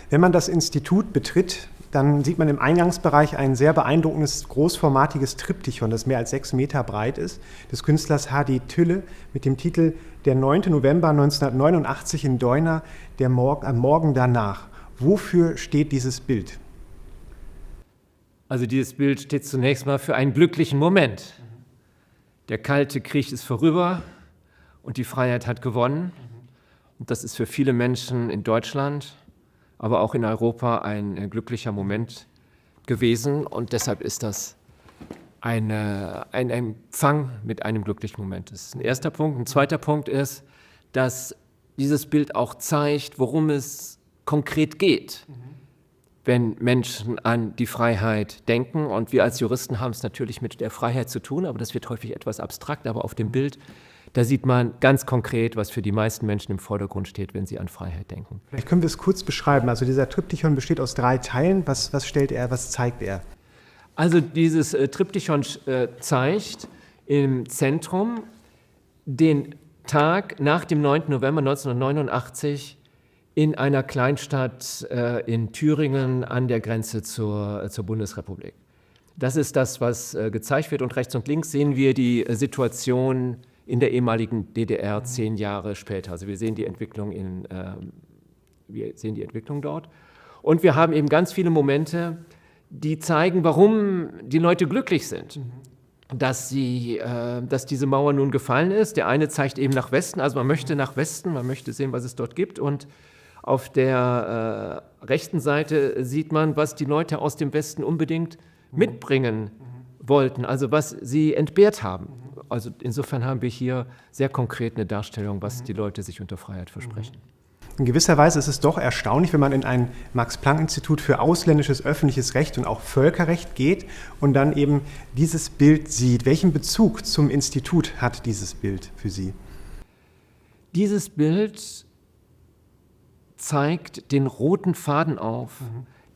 Wenn man das Institut betritt, dann sieht man im Eingangsbereich ein sehr beeindruckendes, großformatiges Triptychon, das mehr als 6 Meter breit ist, des Künstlers Hadi Tülle mit dem Titel Der 9. November 1989 in Deuna, am Morgen danach. Wofür steht dieses Bild? Also dieses Bild steht zunächst mal für einen glücklichen Moment. Der Kalte Krieg ist vorüber und die Freiheit hat gewonnen. Und das ist für viele Menschen in Deutschland, aber auch in Europa ein glücklicher Moment gewesen. Und deshalb ist das ein Empfang mit einem glücklichen Moment. Das ist ein erster Punkt. Ein zweiter Punkt ist, dass dieses Bild auch zeigt, worum es konkret geht, wenn Menschen an die Freiheit denken. Und wir als Juristen haben es natürlich mit der Freiheit zu tun, aber das wird häufig etwas abstrakt. Aber auf dem Bild, da sieht man ganz konkret, was für die meisten Menschen im Vordergrund steht, wenn sie an Freiheit denken. Vielleicht können wir es kurz beschreiben. Also dieser Triptychon besteht aus 3 Teilen. Was stellt er, was zeigt er? Also dieses Triptychon zeigt im Zentrum den Tag nach dem 9. November 1989 in einer Kleinstadt in Thüringen an der Grenze zur Bundesrepublik. Das ist das, was gezeigt wird. Und rechts und links sehen wir die Situation in der ehemaligen DDR 10 Jahre später. Also wir sehen die Entwicklung dort. Und wir haben eben ganz viele Momente, die zeigen, warum die Leute glücklich sind. Dass diese Mauer nun gefallen ist. Der eine zeigt eben nach Westen, also man möchte nach Westen, man möchte sehen, was es dort gibt. Und auf der rechten Seite sieht man, was die Leute aus dem Westen unbedingt mitbringen wollten, also was sie entbehrt haben. Also insofern haben wir hier sehr konkret eine Darstellung, was die Leute sich unter Freiheit versprechen. In gewisser Weise ist es doch erstaunlich, wenn man in ein Max-Planck-Institut für ausländisches öffentliches Recht und auch Völkerrecht geht und dann eben dieses Bild sieht. Welchen Bezug zum Institut hat dieses Bild für Sie? Dieses Bild zeigt den roten Faden auf,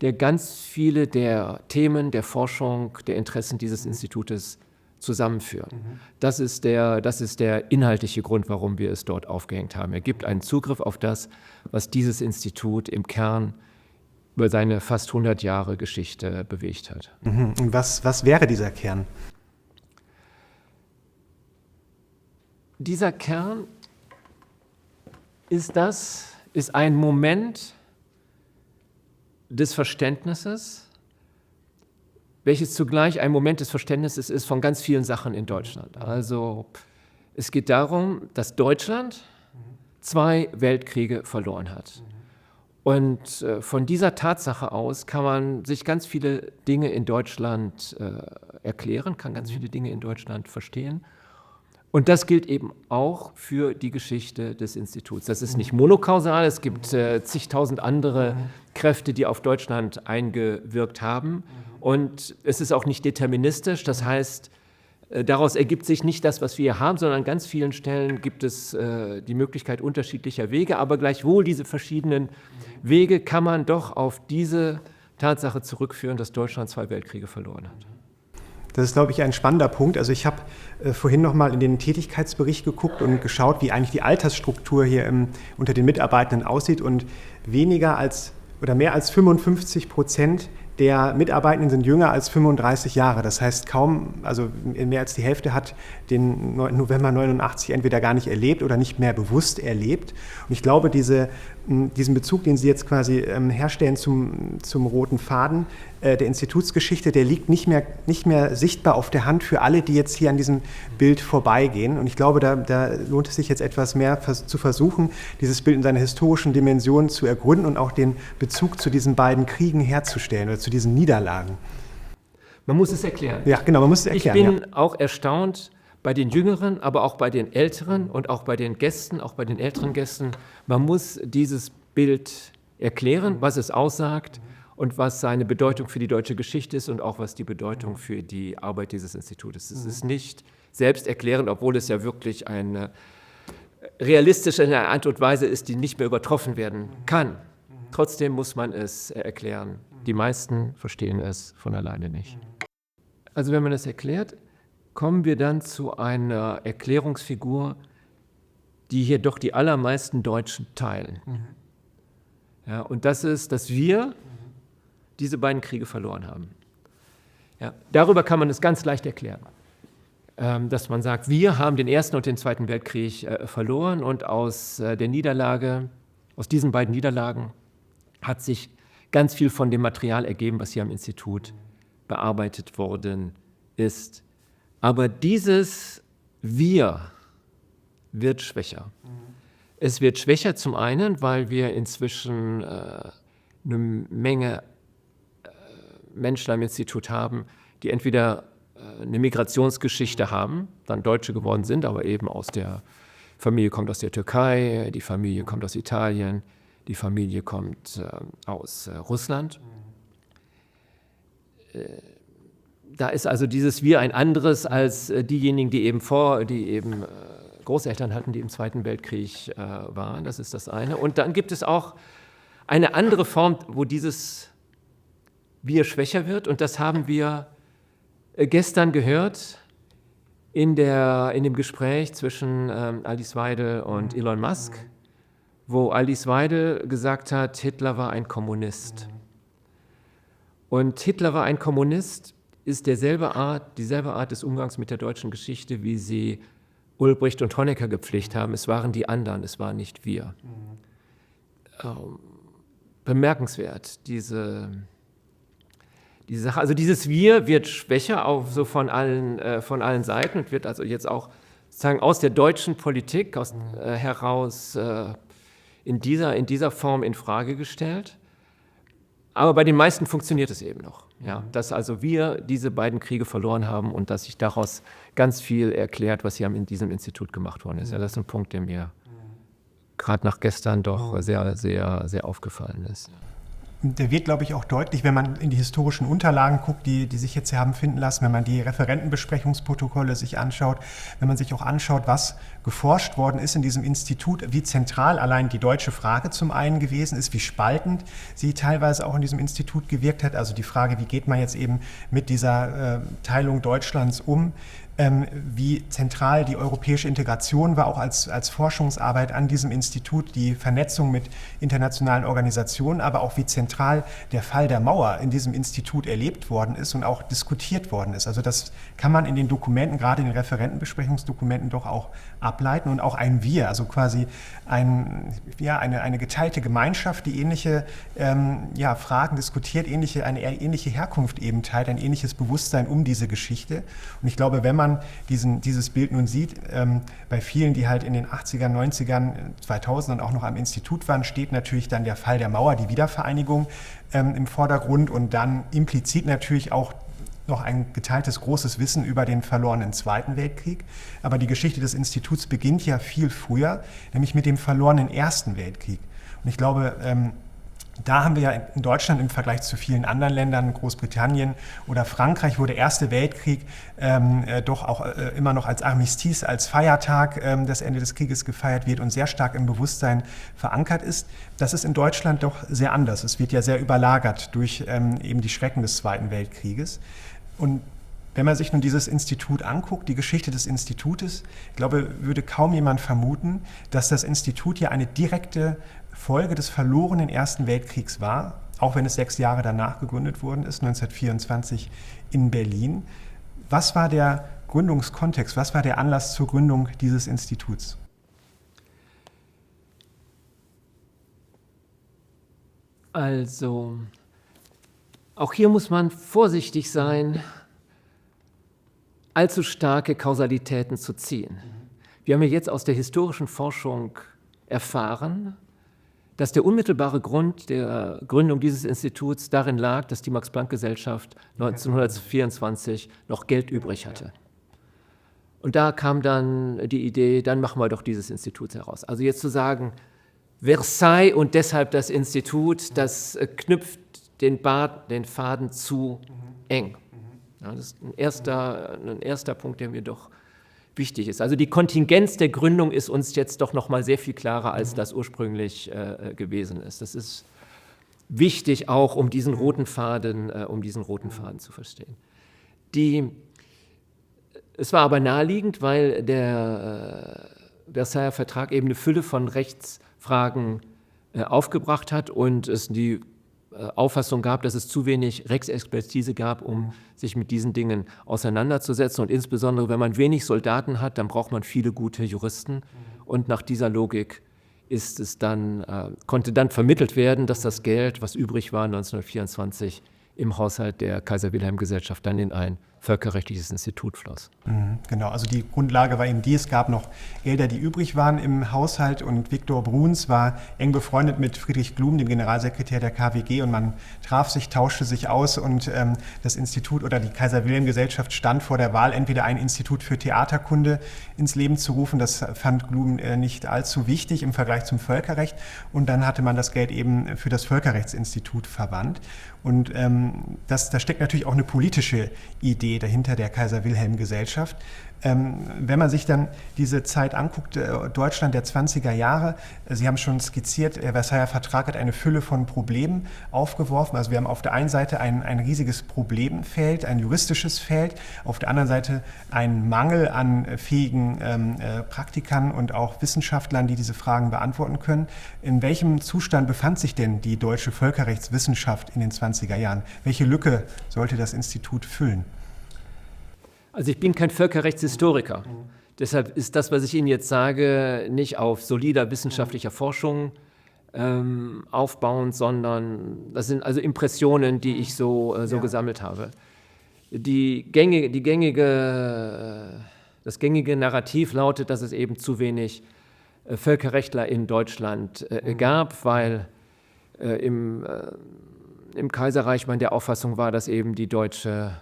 der ganz viele der Themen, der Forschung, der Interessen dieses Institutes zusammenführt. Das ist der inhaltliche Grund, warum wir es dort aufgehängt haben. Er gibt einen Zugriff auf das, was dieses Institut im Kern über seine fast 100 Jahre Geschichte bewegt hat. Und was wäre dieser Kern? Dieser Kern ist ein Moment des Verständnisses, welches zugleich ein Moment des Verständnisses ist von ganz vielen Sachen in Deutschland. Also es geht darum, dass Deutschland 2 Weltkriege verloren hat. Und von dieser Tatsache aus kann man sich ganz viele Dinge in Deutschland erklären, kann ganz viele Dinge in Deutschland verstehen. Und das gilt eben auch für die Geschichte des Instituts. Das ist nicht monokausal, es gibt zigtausend andere Kräfte, die auf Deutschland eingewirkt haben. Und es ist auch nicht deterministisch, das heißt, daraus ergibt sich nicht das, was wir hier haben, sondern an ganz vielen Stellen gibt es die Möglichkeit unterschiedlicher Wege, aber gleichwohl diese verschiedenen Wege kann man doch auf diese Tatsache zurückführen, dass Deutschland 2 Weltkriege verloren hat. Das ist, glaube ich, ein spannender Punkt. Also ich habe vorhin noch mal in den Tätigkeitsbericht geguckt und geschaut, wie eigentlich die Altersstruktur hier unter den Mitarbeitenden aussieht. Und mehr als 55% der Mitarbeitenden sind jünger als 35 Jahre. Das heißt, mehr als die Hälfte hat den 9. November 89 entweder gar nicht erlebt oder nicht mehr bewusst erlebt. Und ich glaube, diesen Bezug, den Sie jetzt quasi herstellen zum roten Faden der Institutsgeschichte, der liegt nicht mehr sichtbar auf der Hand für alle, die jetzt hier an diesem Bild vorbeigehen. Und ich glaube, da lohnt es sich jetzt etwas mehr zu versuchen, dieses Bild in seiner historischen Dimension zu ergründen und auch den Bezug zu diesen beiden Kriegen herzustellen oder zu diesen Niederlagen. Man muss es erklären. Ja, genau, man muss es erklären. Ich bin auch erstaunt bei den Jüngeren, aber auch bei den Älteren und auch bei den Gästen, auch bei den älteren Gästen. Man muss dieses Bild erklären, was es aussagt und was seine Bedeutung für die deutsche Geschichte ist und auch was die Bedeutung für die Arbeit dieses Institutes ist. Es ist nicht selbsterklärend, obwohl es ja wirklich eine realistische Art und Weise ist, die nicht mehr übertroffen werden kann. Trotzdem muss man es erklären. Die meisten verstehen es von alleine nicht. Also wenn man es erklärt, kommen wir dann zu einer Erklärungsfigur, die hier doch die allermeisten Deutschen teilen. Ja, und das ist, dass wir diese beiden Kriege verloren haben. Ja, darüber kann man es ganz leicht erklären. Dass man sagt, wir haben den Ersten und den Zweiten Weltkrieg verloren und aus diesen beiden Niederlagen hat sich ganz viel von dem Material ergeben, was hier am Institut bearbeitet worden ist. Aber dieses Wir wird schwächer. Es wird schwächer zum einen, weil wir inzwischen eine Menge Menschen am Institut haben, die entweder eine Migrationsgeschichte haben, dann Deutsche geworden sind, aber eben Familie kommt aus der Türkei, die Familie kommt aus Italien, die Familie kommt aus Russland. Da ist also dieses Wir ein anderes als diejenigen, die eben Großeltern hatten, die im Zweiten Weltkrieg waren. Das ist das eine. Und dann gibt es auch eine andere Form, wo dieses Wir schwächer wird. Und das haben wir gestern gehört in dem Gespräch zwischen Alice Weidel und Elon Musk, wo Alice Weidel gesagt hat, Hitler war ein Kommunist. Und Hitler war ein Kommunist ist dieselbe Art des Umgangs mit der deutschen Geschichte, wie sie Ulbricht und Honecker gepflegt haben. Es waren die anderen, es waren nicht wir. Bemerkenswert, diese Sache. Also dieses Wir wird schwächer von allen Seiten und wird also jetzt auch sozusagen aus der deutschen Politik heraus in dieser Form in Frage gestellt. Aber bei den meisten funktioniert es eben noch. Ja, dass also wir diese beiden Kriege verloren haben und dass sich daraus ganz viel erklärt, was hier in diesem Institut gemacht worden ist. Ja, das ist ein Punkt, der mir gerade nach gestern doch sehr, sehr, sehr aufgefallen ist. Der wird, glaube ich, auch deutlich, wenn man in die historischen Unterlagen guckt, die sich jetzt hier haben finden lassen, wenn man die Referentenbesprechungsprotokolle sich anschaut, wenn man sich auch anschaut, was geforscht worden ist in diesem Institut, wie zentral allein die deutsche Frage zum einen gewesen ist, wie spaltend sie teilweise auch in diesem Institut gewirkt hat. Also die Frage, wie geht man jetzt eben mit dieser Teilung Deutschlands um? Wie zentral die europäische Integration war, auch als Forschungsarbeit an diesem Institut, die Vernetzung mit internationalen Organisationen, aber auch wie zentral der Fall der Mauer in diesem Institut erlebt worden ist und auch diskutiert worden ist. Also das kann man in den Dokumenten, gerade in den Referentenbesprechungsdokumenten doch auch ableiten und auch ein Wir, also quasi eine geteilte Gemeinschaft, die ähnliche Fragen diskutiert, eine ähnliche Herkunft eben teilt, ein ähnliches Bewusstsein um diese Geschichte. Und ich glaube, wenn man dieses Bild nun sieht, bei vielen, die halt in den 80ern, 90ern, 2000ern auch noch am Institut waren, steht natürlich dann der Fall der Mauer, die Wiedervereinigung im Vordergrund und dann implizit natürlich auch noch ein geteiltes großes Wissen über den verlorenen Zweiten Weltkrieg. Aber die Geschichte des Instituts beginnt ja viel früher, nämlich mit dem verlorenen Ersten Weltkrieg. Und ich glaube, da haben wir ja in Deutschland im Vergleich zu vielen anderen Ländern, Großbritannien oder Frankreich, wo der Erste Weltkrieg doch auch immer noch als Armistice, als Feiertag das Ende des Krieges gefeiert wird und sehr stark im Bewusstsein verankert ist. Das ist in Deutschland doch sehr anders. Es wird ja sehr überlagert durch eben die Schrecken des Zweiten Weltkrieges. Und wenn man sich nun dieses Institut anguckt, die Geschichte des Institutes, ich glaube, würde kaum jemand vermuten, dass das Institut ja eine direkte Folge des verlorenen Ersten Weltkriegs war, auch wenn es 6 Jahre danach gegründet worden ist, 1924 in Berlin. Was war der Gründungskontext, was war der Anlass zur Gründung dieses Instituts? Also, auch hier muss man vorsichtig sein, allzu starke Kausalitäten zu ziehen. Wir haben ja jetzt aus der historischen Forschung erfahren, dass der unmittelbare Grund der Gründung dieses Instituts darin lag, dass die Max-Planck-Gesellschaft 1924 noch Geld übrig hatte. Und da kam dann die Idee, dann machen wir doch dieses Institut heraus. Also jetzt zu sagen, Versailles und deshalb das Institut, das knüpft den Faden zu eng. Ja, das ist ein erster Punkt, der mir doch wichtig ist. Also die Kontingenz der Gründung ist uns jetzt doch noch mal sehr viel klarer, als das ursprünglich gewesen ist. Das ist wichtig auch, um diesen roten Faden zu verstehen. Es war aber naheliegend, weil der Versailler Vertrag eben eine Fülle von Rechtsfragen aufgebracht hat und es die Auffassung gab, dass es zu wenig Rechtsexpertise gab, um sich mit diesen Dingen auseinanderzusetzen. Und insbesondere, wenn man wenig Soldaten hat, dann braucht man viele gute Juristen. Und nach dieser Logik konnte dann vermittelt werden, dass das Geld, was übrig war 1924, im Haushalt der Kaiser-Wilhelm-Gesellschaft dann in ein völkerrechtliches Institut floss. Genau, also die Grundlage war eben die, es gab noch Gelder, die übrig waren im Haushalt und Viktor Bruns war eng befreundet mit Friedrich Glum, dem Generalsekretär der KWG, und man traf sich, tauschte sich aus und das Institut oder die Kaiser-Wilhelm-Gesellschaft stand vor der Wahl, entweder ein Institut für Theaterkunde ins Leben zu rufen, das fand Glum nicht allzu wichtig im Vergleich zum Völkerrecht, und dann hatte man das Geld eben für das Völkerrechtsinstitut verwandt. Und da steckt natürlich auch eine politische Idee dahinter der Kaiser-Wilhelm-Gesellschaft. Wenn man sich dann diese Zeit anguckt, Deutschland der 20er Jahre, Sie haben schon skizziert, der Versailler Vertrag hat eine Fülle von Problemen aufgeworfen. Also wir haben auf der einen Seite ein riesiges Problemfeld, ein juristisches Feld, auf der anderen Seite einen Mangel an fähigen Praktikern und auch Wissenschaftlern, die diese Fragen beantworten können. In welchem Zustand befand sich denn die deutsche Völkerrechtswissenschaft in den 20er Jahren? Welche Lücke sollte das Institut füllen? Also ich bin kein Völkerrechtshistoriker. Deshalb ist das, was ich Ihnen jetzt sage, nicht auf solider wissenschaftlicher Forschung aufbauend, sondern das sind also Impressionen, die ich so gesammelt habe. Das gängige Narrativ lautet, dass es eben zu wenig Völkerrechtler in Deutschland gab, weil im Kaiserreich man der Auffassung war, dass eben die deutsche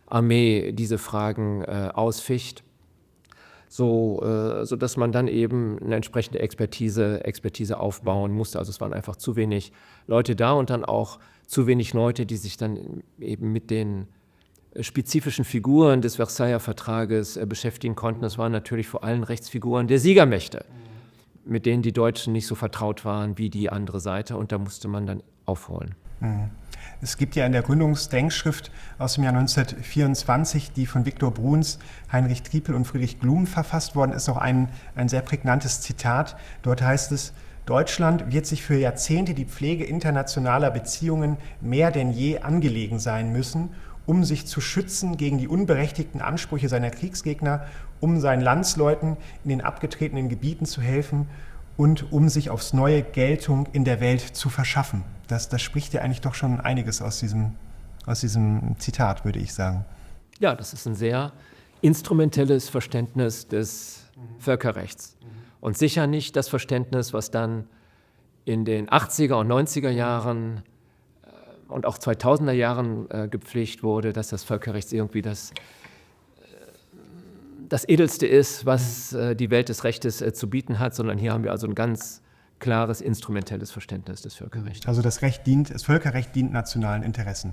Armee diese Fragen ausficht, sodass man dann eben eine entsprechende Expertise aufbauen musste. Also es waren einfach zu wenig Leute da und dann auch zu wenig Leute, die sich dann eben mit den spezifischen Figuren des Versailler Vertrages beschäftigen konnten. Das waren natürlich vor allem Rechtsfiguren der Siegermächte, mit denen die Deutschen nicht so vertraut waren wie die andere Seite, und da musste man dann aufholen. Es gibt ja in der Gründungsdenkschrift aus dem Jahr 1924, die von Viktor Bruns, Heinrich Triepel und Friedrich Glum verfasst worden ist, auch ein sehr prägnantes Zitat. Dort heißt es: Deutschland wird sich für Jahrzehnte die Pflege internationaler Beziehungen mehr denn je angelegen sein müssen, um sich zu schützen gegen die unberechtigten Ansprüche seiner Kriegsgegner, um seinen Landsleuten in den abgetretenen Gebieten zu helfen und um sich aufs Neue Geltung in der Welt zu verschaffen. Das spricht ja eigentlich doch schon einiges aus diesem Zitat, würde ich sagen. Ja, das ist ein sehr instrumentelles Verständnis des Völkerrechts. Und sicher nicht das Verständnis, was dann in den 80er und 90er Jahren und auch 2000er Jahren gepflegt wurde, dass das Völkerrecht irgendwie das Edelste ist, was die Welt des Rechtes zu bieten hat, sondern hier haben wir also ein ganz klares instrumentelles Verständnis des Völkerrechts. Also das Völkerrecht dient nationalen Interessen.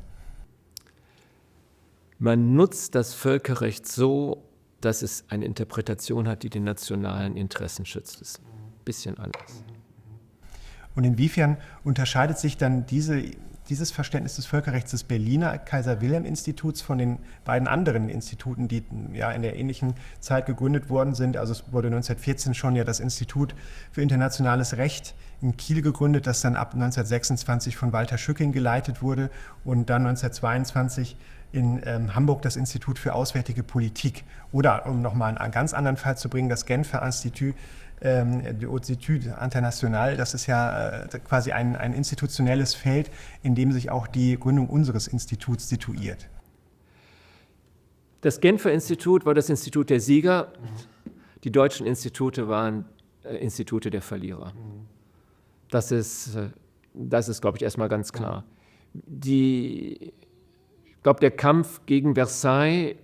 Man nutzt das Völkerrecht so, dass es eine Interpretation hat, die den nationalen Interessen schützt. Das ist ein bisschen anders. Und inwiefern unterscheidet sich dann dieses Verständnis des Völkerrechts des Berliner Kaiser-Wilhelm-Instituts von den beiden anderen Instituten, die ja in der ähnlichen Zeit gegründet worden sind? Also es wurde 1914 schon ja das Institut für internationales Recht in Kiel gegründet, das dann ab 1926 von Walter Schücking geleitet wurde, und dann 1922 in Hamburg das Institut für Auswärtige Politik. Oder, um nochmal einen ganz anderen Fall zu bringen, das Genfer Institut de Haute Études Internationales, das ist ja quasi ein institutionelles Feld, in dem sich auch die Gründung unseres Instituts situiert. Das Genfer Institut war das Institut der Sieger, die deutschen Institute waren Institute der Verlierer. Das ist, glaube ich, erstmal ganz klar. Ich glaube, der Kampf gegen Versailles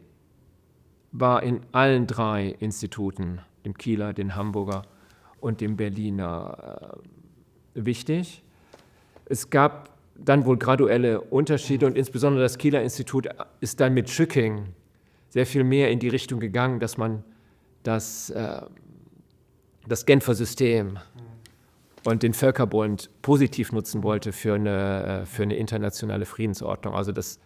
war in allen drei Instituten, dem Kieler, dem Hamburger und dem Berliner, wichtig. Es gab dann wohl graduelle Unterschiede, und insbesondere das Kieler Institut ist dann mit Schücking sehr viel mehr in die Richtung gegangen, dass man das Genfer System und den Völkerbund positiv nutzen wollte für eine internationale Friedensordnung. Also das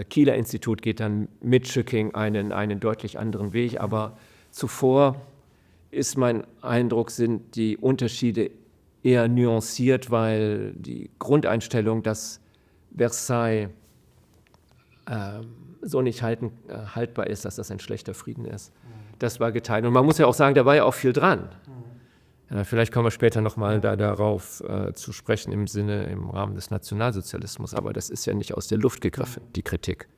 Kieler Institut geht dann mit Schücking einen deutlich anderen Weg, aber zuvor ist mein Eindruck, sind die Unterschiede eher nuanciert, weil die Grundeinstellung, dass Versailles so nicht haltbar ist, dass das ein schlechter Frieden ist, das war geteilt. Und man muss ja auch sagen, da war ja auch viel dran. Vielleicht kommen wir später nochmal darauf zu sprechen im Rahmen des Nationalsozialismus, aber das ist ja nicht aus der Luft gegriffen, die Kritik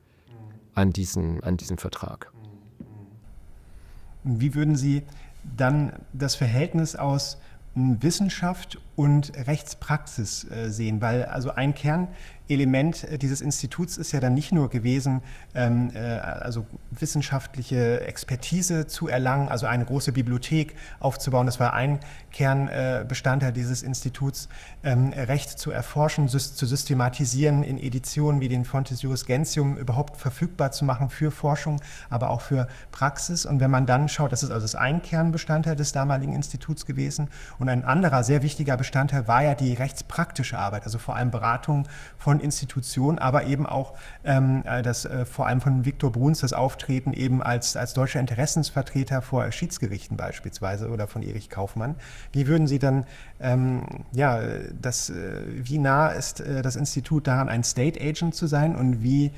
an diesem Vertrag. Wie würden Sie dann das Verhältnis aus Wissenschaft und Rechtspraxis sehen? Weil also ein Kernelement dieses Instituts ist ja dann nicht nur gewesen, also wissenschaftliche Expertise zu erlangen, also eine große Bibliothek aufzubauen. Das war ein Kernbestandteil dieses Instituts, Recht zu erforschen, zu systematisieren, in Editionen wie den Fontes Juris Gentium überhaupt verfügbar zu machen für Forschung, aber auch für Praxis. Und wenn man dann schaut, das ist also das ein Kernbestandteil des damaligen Instituts gewesen. Und ein anderer sehr wichtiger Bestandteil war ja die rechtspraktische Arbeit, also vor allem Beratung von Institutionen, aber eben auch vor allem von Viktor Bruns das Auftreten eben als deutscher Interessensvertreter vor Schiedsgerichten beispielsweise oder von Erich Kaufmann. Wie würden Sie dann, wie nah ist das Institut daran, ein State Agent zu sein und wie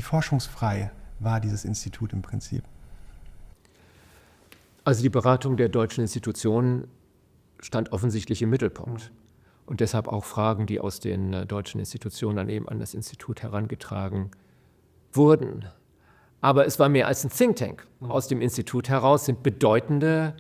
forschungsfrei war dieses Institut im Prinzip? Also die Beratung der deutschen Institutionen stand offensichtlich im Mittelpunkt. Und deshalb auch Fragen, die aus den deutschen Institutionen dann eben an das Institut herangetragen wurden. Aber es war mehr als ein Think Tank. Aus dem Institut heraus sind bedeutende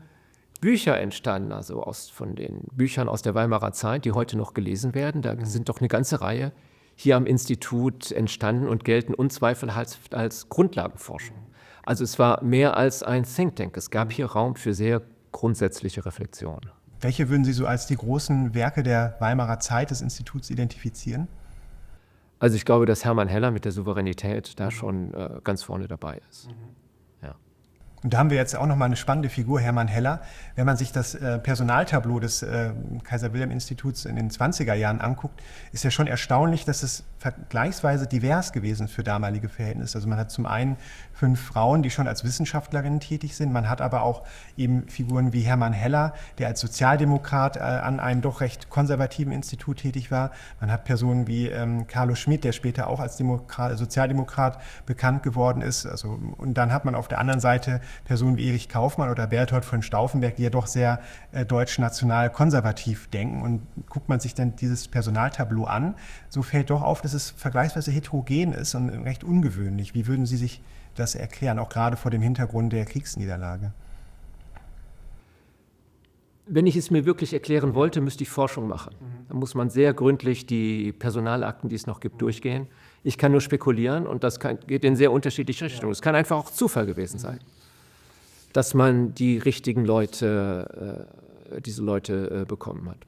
Bücher entstanden, also von den Büchern aus der Weimarer Zeit, die heute noch gelesen werden. Da sind doch eine ganze Reihe hier am Institut entstanden und gelten unzweifelhaft als Grundlagenforschung. Also es war mehr als ein Think Tank. Es gab hier Raum für sehr grundsätzliche Reflexion. Welche würden Sie so als die großen Werke der Weimarer Zeit des Instituts identifizieren? Also ich glaube, dass Hermann Heller mit der Souveränität da schon ganz vorne dabei ist. Ja. Und da haben wir jetzt auch nochmal eine spannende Figur, Hermann Heller. Wenn man sich das Personaltableau des Kaiser-Wilhelm-Instituts in den 20er Jahren anguckt, ist ja schon erstaunlich, dass es vergleichsweise divers gewesen für damalige Verhältnisse. Also man hat zum einen 5 Frauen, die schon als Wissenschaftlerinnen tätig sind. Man hat aber auch eben Figuren wie Hermann Heller, der als Sozialdemokrat an einem doch recht konservativen Institut tätig war. Man hat Personen wie Carlo Schmidt, der später auch als Sozialdemokrat bekannt geworden ist. Also, und dann hat man auf der anderen Seite Personen wie Erich Kaufmann oder Berthold von Stauffenberg, die ja doch sehr deutsch-national konservativ denken. Und guckt man sich dann dieses Personaltableau an, so fällt doch auf, dass es vergleichsweise heterogen ist und recht ungewöhnlich. Wie würden Sie sich das erklären, auch gerade vor dem Hintergrund der Kriegsniederlage? Wenn ich es mir wirklich erklären wollte, müsste ich Forschung machen. Da muss man sehr gründlich die Personalakten, die es noch gibt, durchgehen. Ich kann nur spekulieren und das geht in sehr unterschiedliche Richtungen. Es kann einfach auch Zufall gewesen sein, dass man die richtigen Leute, diese Leute bekommen hat.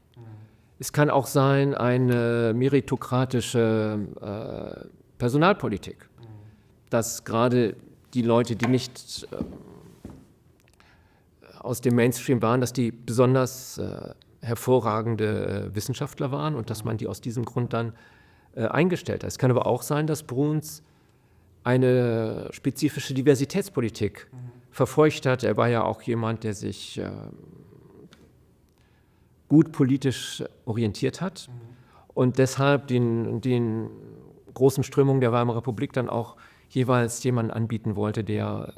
Es kann auch sein, eine meritokratische Personalpolitik, dass gerade die Leute, die nicht aus dem Mainstream waren, dass die besonders hervorragende Wissenschaftler waren und dass man die aus diesem Grund dann eingestellt hat. Es kann aber auch sein, dass Bruns eine spezifische Diversitätspolitik verfolgt hat. Er war ja auch jemand, der sich gut politisch orientiert hat und deshalb den großen Strömungen der Weimarer Republik dann auch jeweils jemanden anbieten wollte, der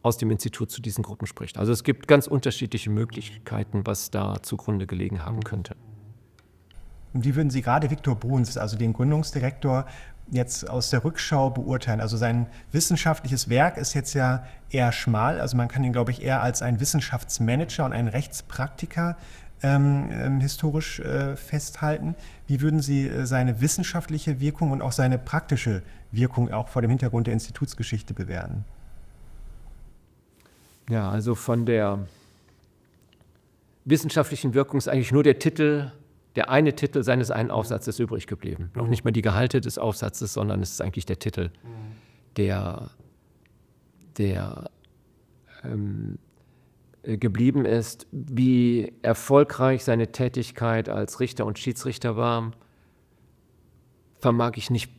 aus dem Institut zu diesen Gruppen spricht. Also es gibt ganz unterschiedliche Möglichkeiten, was da zugrunde gelegen haben könnte. Und wie würden Sie gerade Viktor Bruns, also den Gründungsdirektor, jetzt aus der Rückschau beurteilen? Also sein wissenschaftliches Werk ist jetzt ja eher schmal, also man kann ihn, glaube ich, eher als einen Wissenschaftsmanager und einen Rechtspraktiker historisch festhalten. Wie würden Sie seine wissenschaftliche Wirkung und auch seine praktische Wirkung auch vor dem Hintergrund der Institutsgeschichte bewerten? Ja, also von der wissenschaftlichen Wirkung ist eigentlich nur der eine Titel seines einen Aufsatzes übrig geblieben. Noch nicht mal die Gehalte des Aufsatzes, sondern es ist eigentlich der Titel, der geblieben ist. Wie erfolgreich seine Tätigkeit als Richter und Schiedsrichter war, vermag ich nicht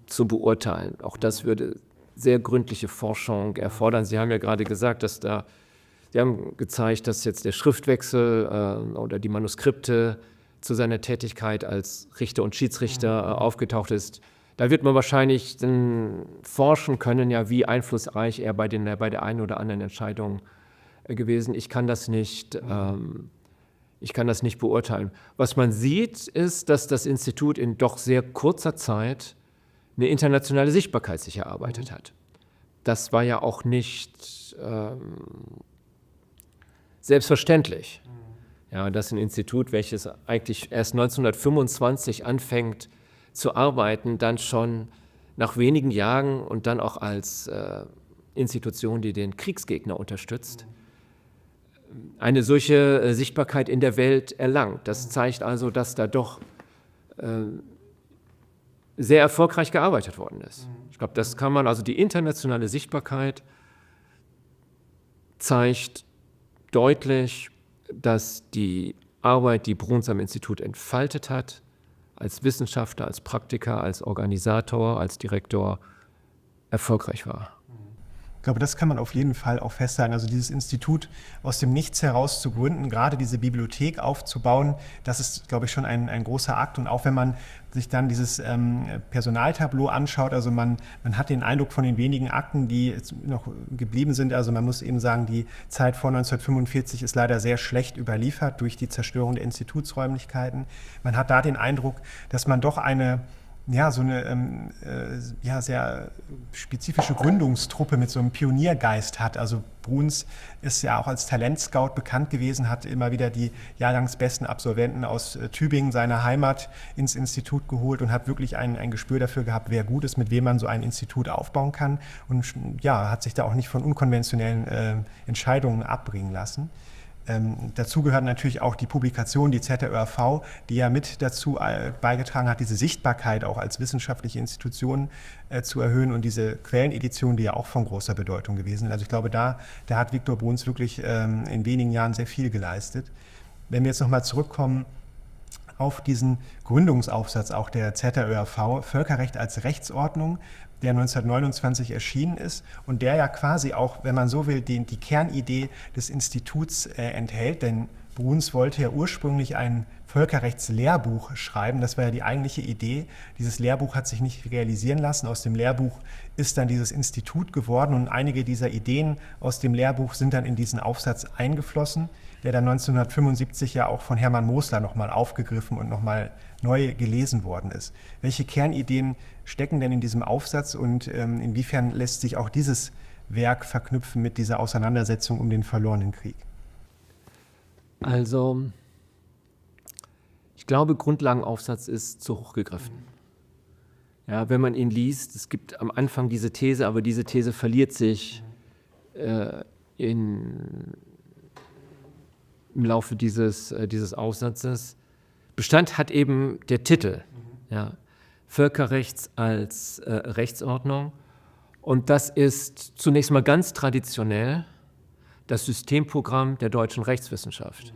zu beurteilen. Auch das würde sehr gründliche Forschung erfordern. Sie haben ja gerade gesagt, dass Sie Die haben gezeigt, dass jetzt der Schriftwechsel oder die Manuskripte zu seiner Tätigkeit als Richter und Schiedsrichter aufgetaucht ist. Da wird man wahrscheinlich forschen können, ja, wie einflussreich er bei der einen oder anderen Entscheidung gewesen. Ich kann das nicht beurteilen. Was man sieht, ist, dass das Institut in doch sehr kurzer Zeit eine internationale Sichtbarkeit sich erarbeitet hat. Das war ja auch nicht selbstverständlich. Ja, dass ein Institut, welches eigentlich erst 1925 anfängt zu arbeiten, dann schon nach wenigen Jahren und dann auch als Institution, die den Kriegsgegner unterstützt, eine solche Sichtbarkeit in der Welt erlangt. Das zeigt also, dass da doch sehr erfolgreich gearbeitet worden ist. Ich glaube, das kann man, also die internationale Sichtbarkeit zeigt deutlich, dass die Arbeit, die Bruns am Institut entfaltet hat, als Wissenschaftler, als Praktiker, als Organisator, als Direktor erfolgreich war. Ich glaube, das kann man auf jeden Fall auch festhalten. Also dieses Institut aus dem Nichts heraus zu gründen, gerade diese Bibliothek aufzubauen, das ist, glaube ich, schon ein großer Akt. Und auch wenn man sich dann dieses Personaltableau anschaut, also man hat den Eindruck von den wenigen Akten, die jetzt noch geblieben sind, also man muss eben sagen, die Zeit vor 1945 ist leider sehr schlecht überliefert durch die Zerstörung der Institutsräumlichkeiten. Man hat da den Eindruck, dass man doch eine sehr spezifische Gründungstruppe mit so einem Pioniergeist hat. Also Bruns ist ja auch als Talentscout bekannt gewesen, hat immer wieder die jahrgangsbesten Absolventen aus Tübingen, seiner Heimat, ins Institut geholt und hat wirklich ein Gespür dafür gehabt, wer gut ist, mit wem man so ein Institut aufbauen kann, und ja, hat sich da auch nicht von unkonventionellen Entscheidungen abbringen lassen. Dazu gehört natürlich auch die Publikation, die ZRÖAV, die ja mit dazu beigetragen hat, diese Sichtbarkeit auch als wissenschaftliche Institution zu erhöhen, und diese Quellenedition, die ja auch von großer Bedeutung gewesen ist. Also ich glaube, da hat Viktor Bruns wirklich in wenigen Jahren sehr viel geleistet. Wenn wir jetzt nochmal zurückkommen auf diesen Gründungsaufsatz auch der ZRÖAV, Völkerrecht als Rechtsordnung, der 1929 erschienen ist und der ja quasi auch, wenn man so will, die Kernidee des Instituts enthält, denn Bruns wollte ja ursprünglich ein Völkerrechtslehrbuch schreiben, das war ja die eigentliche Idee. Dieses Lehrbuch hat sich nicht realisieren lassen, aus dem Lehrbuch ist dann dieses Institut geworden, und einige dieser Ideen aus dem Lehrbuch sind dann in diesen Aufsatz eingeflossen, der dann 1975 ja auch von Hermann Mosler nochmal aufgegriffen und nochmal neu gelesen worden ist. Welche Kernideen stecken denn in diesem Aufsatz, und inwiefern lässt sich auch dieses Werk verknüpfen mit dieser Auseinandersetzung um den verlorenen Krieg? Also, ich glaube, Grundlagenaufsatz ist zu hoch gegriffen. Ja, wenn man ihn liest, es gibt am Anfang diese These, aber diese These verliert sich im Laufe dieses Aufsatzes. Bestand hat eben der Titel, ja, Völkerrechts als Rechtsordnung. Und das ist zunächst mal ganz traditionell das Systemprogramm der deutschen Rechtswissenschaft.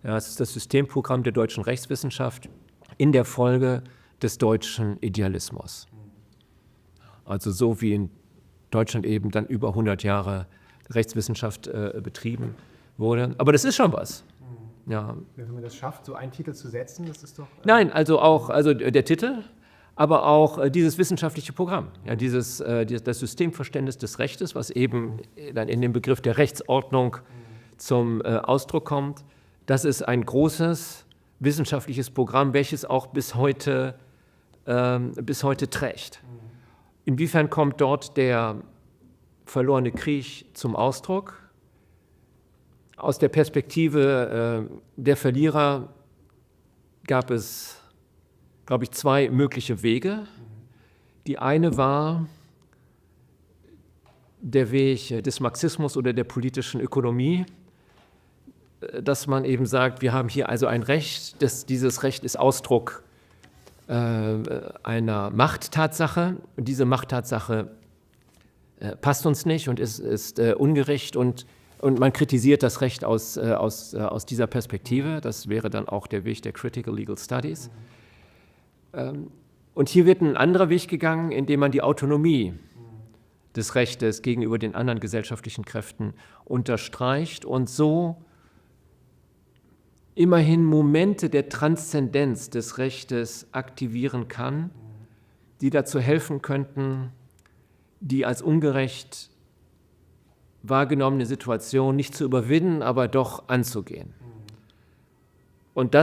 Ja, es ist das Systemprogramm der deutschen Rechtswissenschaft in der Folge des deutschen Idealismus. Also so wie in Deutschland eben dann über 100 Jahre Rechtswissenschaft betrieben wurde. Aber das ist schon was. Ja. Wenn man das schafft, so einen Titel zu setzen, das ist doch... Nein, also der Titel, aber auch dieses wissenschaftliche Programm, ja, das Systemverständnis des Rechtes, was eben dann in dem Begriff der Rechtsordnung zum Ausdruck kommt, das ist ein großes wissenschaftliches Programm, welches auch bis heute trägt. Inwiefern kommt dort der verlorene Krieg zum Ausdruck? Aus der Perspektive der Verlierer gab es, glaube ich, zwei mögliche Wege. Die eine war der Weg des Marxismus oder der politischen Ökonomie, dass man eben sagt, wir haben hier also ein Recht, dieses Recht ist Ausdruck einer Machttatsache. Und diese Machttatsache passt uns nicht und ist ungerecht, und man kritisiert das Recht aus dieser Perspektive. Das wäre dann auch der Weg der Critical Legal Studies. Und hier wird ein anderer Weg gegangen, indem man die Autonomie des Rechtes gegenüber den anderen gesellschaftlichen Kräften unterstreicht und so immerhin Momente der Transzendenz des Rechtes aktivieren kann, die dazu helfen könnten, die als ungerecht wahrgenommene Situation nicht zu überwinden, aber doch anzugehen. Und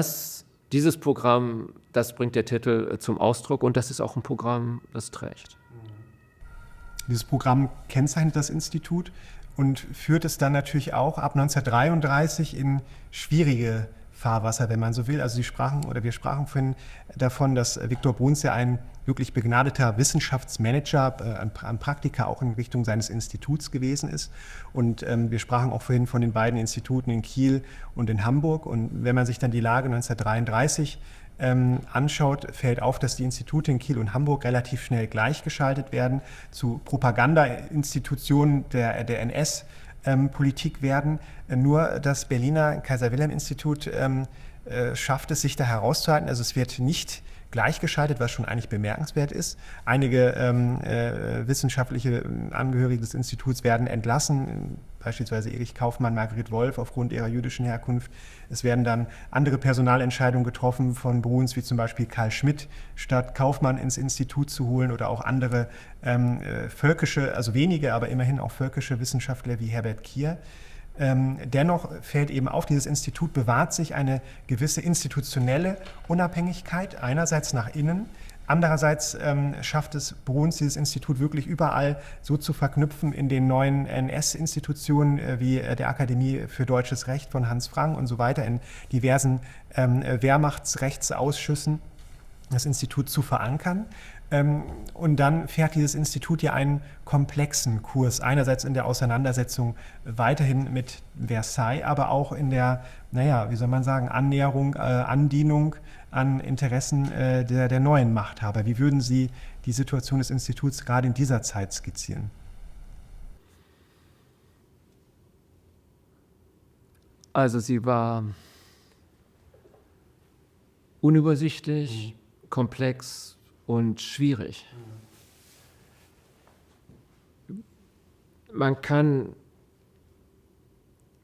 dieses Programm, das bringt der Titel zum Ausdruck und das ist auch ein Programm, das trägt. Dieses Programm kennzeichnet das Institut und führt es dann natürlich auch ab 1933 in schwierige Fahrwasser, wenn man so will. Also wir sprachen vorhin davon, dass Viktor Bruns ja ein wirklich begnadeter Wissenschaftsmanager, ein Praktiker auch in Richtung seines Instituts gewesen ist. Und wir sprachen auch vorhin von den beiden Instituten in Kiel und in Hamburg. Und wenn man sich dann die Lage 1933 anschaut, fällt auf, dass die Institute in Kiel und Hamburg relativ schnell gleichgeschaltet werden zu Propagandainstitutionen der NS-Politik werden. Nur das Berliner Kaiser-Wilhelm-Institut schafft es, sich da herauszuhalten. Also es wird nicht gleichgeschaltet, was schon eigentlich bemerkenswert ist. Einige wissenschaftliche Angehörige des Instituts werden entlassen, beispielsweise Erich Kaufmann, Margret Wolf aufgrund ihrer jüdischen Herkunft. Es werden dann andere Personalentscheidungen getroffen von Bruns, wie zum Beispiel Karl Schmidt, statt Kaufmann ins Institut zu holen oder auch andere völkische, also wenige, aber immerhin auch völkische Wissenschaftler wie Herbert Kier. Dennoch fällt eben auf, dieses Institut bewahrt sich eine gewisse institutionelle Unabhängigkeit, einerseits nach innen, andererseits schafft es Bruns, dieses Institut wirklich überall so zu verknüpfen in den neuen NS-Institutionen wie der Akademie für Deutsches Recht von Hans Frank und so weiter, in diversen Wehrmachtsrechtsausschüssen das Institut zu verankern. Und dann fährt dieses Institut ja einen komplexen Kurs, einerseits in der Auseinandersetzung weiterhin mit Versailles, aber auch in der, wie soll man sagen, Annäherung, Andienung an Interessen der neuen Machthaber. Wie würden Sie die Situation des Instituts gerade in dieser Zeit skizzieren? Also sie war unübersichtlich, komplex und schwierig. Man kann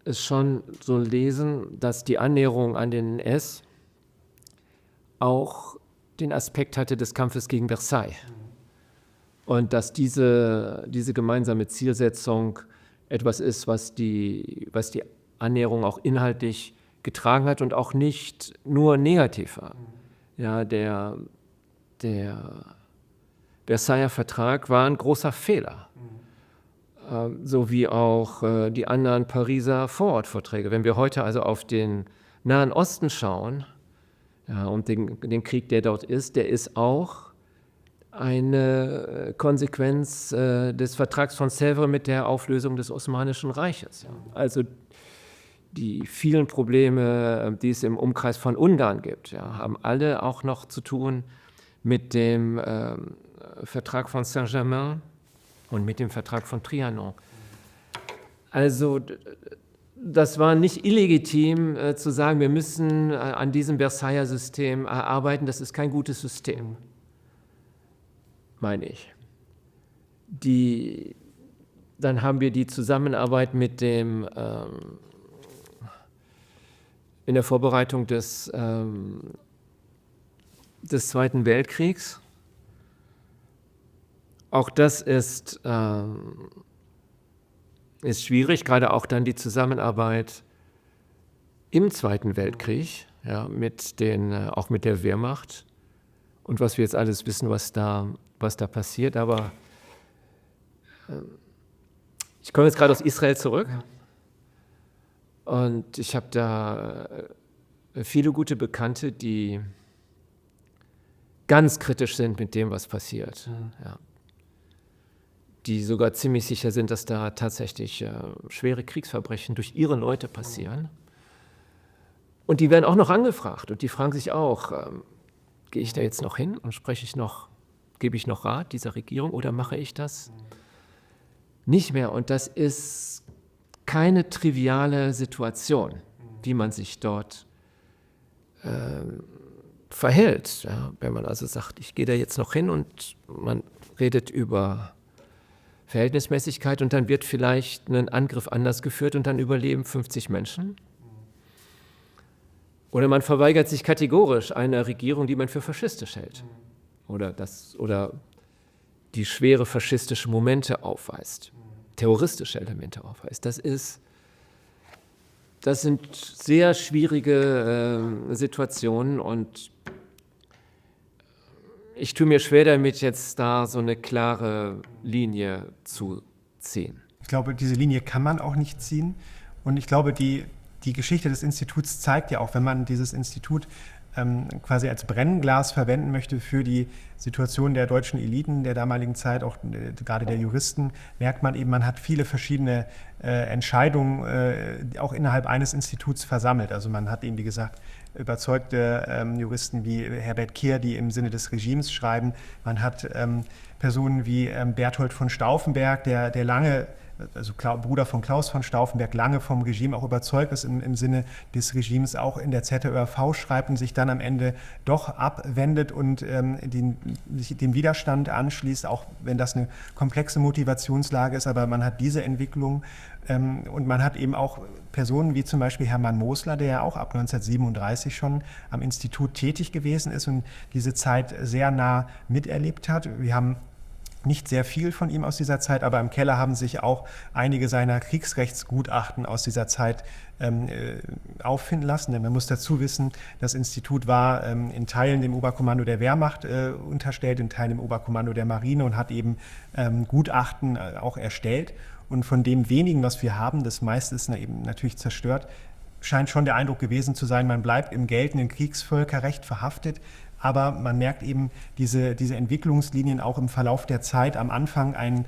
es schon so lesen, dass die Annäherung an den NS auch den Aspekt hatte des Kampfes gegen Versailles. Und dass diese gemeinsame Zielsetzung etwas ist, was die Annäherung auch inhaltlich getragen hat und auch nicht nur negativ war. Ja, der Versailler Vertrag war ein großer Fehler, so wie auch die anderen Pariser Vorortverträge. Wenn wir heute also auf den Nahen Osten schauen, und den Krieg, der dort ist, der ist auch eine Konsequenz des Vertrags von Sèvres mit der Auflösung des Osmanischen Reiches. Ja. Also die vielen Probleme, die es im Umkreis von Ungarn gibt, haben alle auch noch zu tun mit dem Vertrag von Saint-Germain und mit dem Vertrag von Trianon. Also das war nicht illegitim zu sagen, wir müssen an diesem Versailler System arbeiten, das ist kein gutes System, meine ich. Dann haben wir die Zusammenarbeit mit dem in der Vorbereitung des Zweiten Weltkriegs. Auch das ist schwierig, gerade auch dann die Zusammenarbeit im Zweiten Weltkrieg, auch mit der Wehrmacht und was wir jetzt alles wissen, was da passiert. Aber ich komme jetzt gerade aus Israel zurück und ich habe da viele gute Bekannte, die ganz kritisch sind mit dem, was passiert. Ja. Die sogar ziemlich sicher sind, dass da tatsächlich schwere Kriegsverbrechen durch ihre Leute passieren. Und die werden auch noch angefragt und die fragen sich auch, gehe ich da jetzt noch hin und gebe ich noch Rat dieser Regierung oder mache ich das nicht mehr? Und das ist keine triviale Situation, wie man sich dort verhält. Ja, wenn man also sagt, ich gehe da jetzt noch hin und man redet über Verhältnismäßigkeit und dann wird vielleicht ein Angriff anders geführt und dann überleben 50 Menschen. Oder man verweigert sich kategorisch einer Regierung, die man für faschistisch hält. Oder die schwere faschistische Momente aufweist, terroristische Elemente aufweist. Das sind sehr schwierige Situationen und ich tue mir schwer damit, jetzt da so eine klare Linie zu ziehen. Ich glaube, diese Linie kann man auch nicht ziehen. Und ich glaube, die Geschichte des Instituts zeigt ja auch, wenn man dieses Institut quasi als Brennglas verwenden möchte für die Situation der deutschen Eliten der damaligen Zeit, auch gerade der Juristen, merkt man eben, man hat viele verschiedene Entscheidungen auch innerhalb eines Instituts versammelt. Also man hat eben, wie gesagt, überzeugte Juristen wie Herbert Kehr, die im Sinne des Regimes schreiben. Man hat Personen wie Berthold von Stauffenberg, der lange, also Bruder von Klaus von Stauffenberg, lange vom Regime auch überzeugt ist im Sinne des Regimes, auch in der ZÖRV schreibt und sich dann am Ende doch abwendet und sich dem Widerstand anschließt, auch wenn das eine komplexe Motivationslage ist. Aber man hat diese Entwicklung und man hat eben auch Personen wie zum Beispiel Hermann Mosler, der ja auch ab 1937 schon am Institut tätig gewesen ist und diese Zeit sehr nah miterlebt hat. Wir haben nicht sehr viel von ihm aus dieser Zeit, aber im Keller haben sich auch einige seiner Kriegsrechtsgutachten aus dieser Zeit auffinden lassen. Denn man muss dazu wissen, das Institut war in Teilen dem Oberkommando der Wehrmacht unterstellt, in Teilen dem Oberkommando der Marine und hat eben Gutachten auch erstellt. Und von dem wenigen, was wir haben, das meiste ist eben natürlich zerstört, scheint schon der Eindruck gewesen zu sein, man bleibt im geltenden Kriegsvölkerrecht verhaftet. Aber man merkt eben diese Entwicklungslinien auch im Verlauf der Zeit. Am Anfang ein